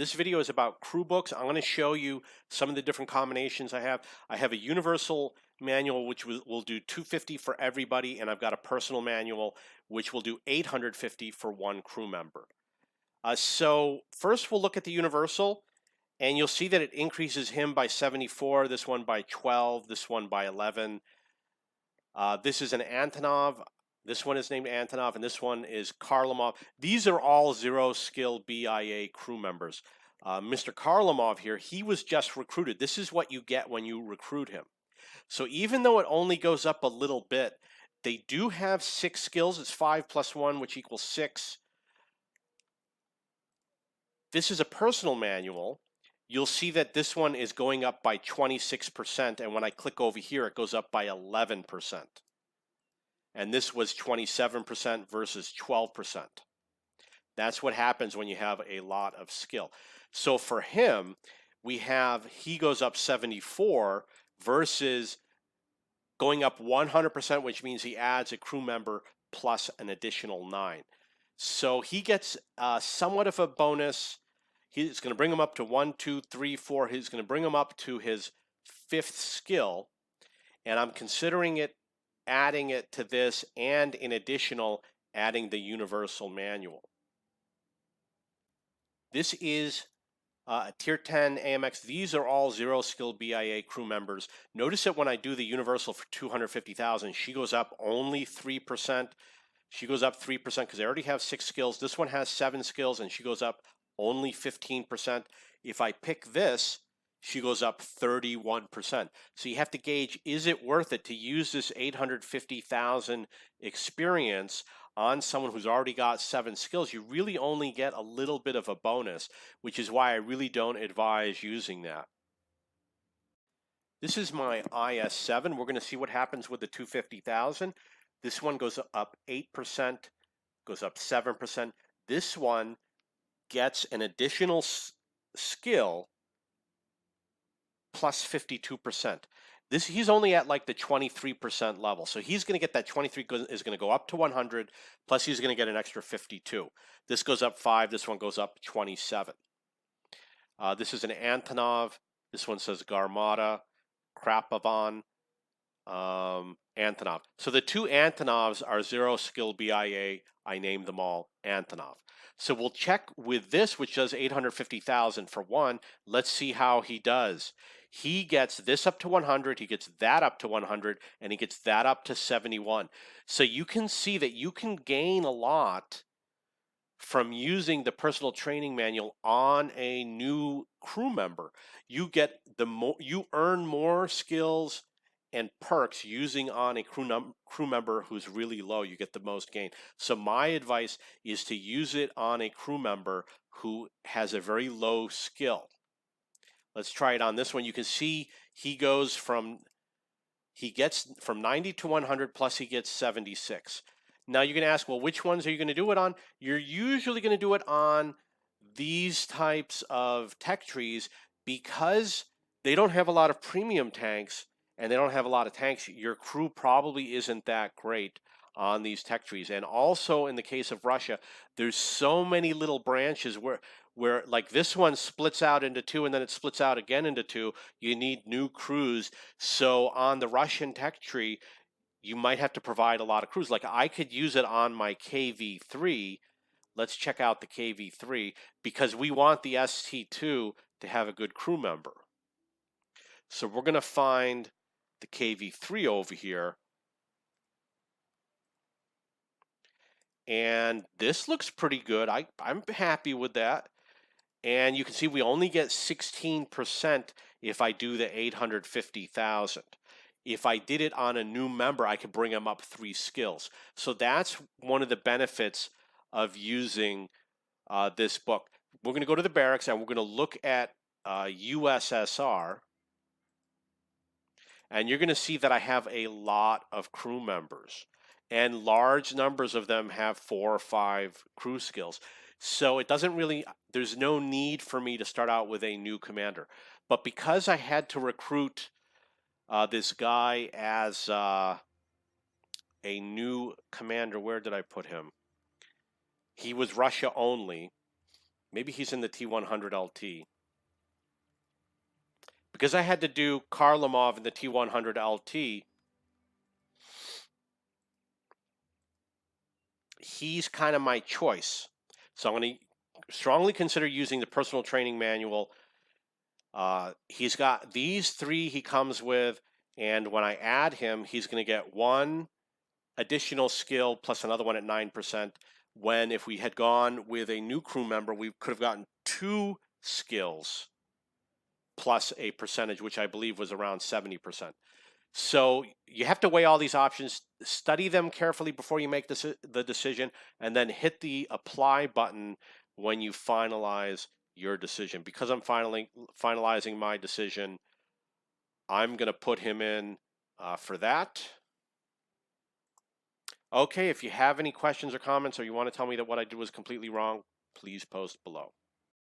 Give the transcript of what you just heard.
This video is about crew books. I'm going to show you some of the different combinations I have. I have a universal manual which will do 250 for everybody, and I've got a personal manual which will do 850 for one crew member. So first we'll look at the universal, and you'll see that it increases him by 74, this one by 12, this one by 11. This is an Antonov. This one is named Antonov, and this one is Karlamov. These are all zero skill BIA crew members. Mr. Karlamov here, he was just recruited. This is what you get when you recruit him. So even though it only goes up a little bit, they do have 6 skills. It's 5 plus 1, which equals 6. This is a personal manual. You'll see that this one is going up by 26%, and when I click over here, it goes up by 11%. And this was 27% versus 12%. That's what happens when you have a lot of skill. So for him, he goes up 74 versus going up 100%, which means he adds a crew member plus an additional 9. So he gets somewhat of a bonus. He's going to bring him up to 1, 2, 3, 4. He's going to bring him up to his 5th skill. And I'm considering adding it to this, and in additional, adding the universal manual. This is a Tier 10 AMX. These are all zero skill BIA crew members. Notice that when I do the universal for 250,000, she goes up only 3%. She goes up 3% because they already have 6 skills. This one has 7 skills, and she goes up only 15%. If I pick this, she goes up 31%. So you have to gauge, is it worth it to use this 850,000 experience on someone who's already got 7 skills? You really only get a little bit of a bonus, which is why I really don't advise using that. This is my IS-7. We're going to see what happens with the 250,000. This one goes up 8%, goes up 7%. This one gets an additional skill plus 52%. He's only at like the 23% level. So he's going to get that 23 is going to go up to 100, plus he's going to get an extra 52. This goes up 5, this one goes up 27. This is an Antonov. This one says Garmata, Krapovan, Antonov. So the 2 Antonovs are zero skill BIA. I named them all Antonov. So we'll check with this, which does 850,000 for one. Let's see how he does. He gets this up to 100, he gets that up to 100, and he gets that up to 71. So you can see that you can gain a lot from using the personal training manual on a new crew member. You earn more skills and perks using on a crew member who's really low. You get the most gain. So my advice is to use it on a crew member who has a very low skill. Let's try it on this one. You can see he gets from 90 to 100, plus he gets 76. Now you're going to ask, well, which ones are you going to do it on? You're usually going to do it on these types of tech trees because they don't have a lot of premium tanks and they don't have a lot of tanks. Your crew probably isn't that great on these tech trees. And also in the case of Russia, there's so many little branches where like this one splits out into 2 and then it splits out again into 2. You need new crews. So on the Russian tech tree, you might have to provide a lot of crews. Like I could use it on my KV3. Let's check out the KV3 because we want the ST2 to have a good crew member. So we're going to find the KV3 over here. And this looks pretty good. I'm happy with that. And you can see we only get 16% if I do the 850,000. If I did it on a new member, I could bring them up 3 skills. So that's one of the benefits of using this book. We're going to go to the barracks and we're going to look at USSR. And you're going to see that I have a lot of crew members. And large numbers of them have 4 or 5 crew skills. So it doesn't really, there's no need for me to start out with a new commander. But because I had to recruit this guy as a new commander, where did I put him? He was Russia only. Maybe he's in the T100 LT. Because I had to do Kharlamov in the T100 LT, he's kind of my choice. So I'm going to strongly consider using the personal training manual. He's got these 3 he comes with, and when I add him, he's going to get 1 additional skill plus another one at 9%, when if we had gone with a new crew member, we could have gotten 2 skills plus a percentage, which I believe was around 70%. So you have to weigh all these options, study them carefully before you make the decision, and then hit the apply button when you finalize your decision. Because I'm finalizing my decision, I'm going to put him in for that. Okay, if you have any questions or comments, or you want to tell me that what I did was completely wrong, please post below.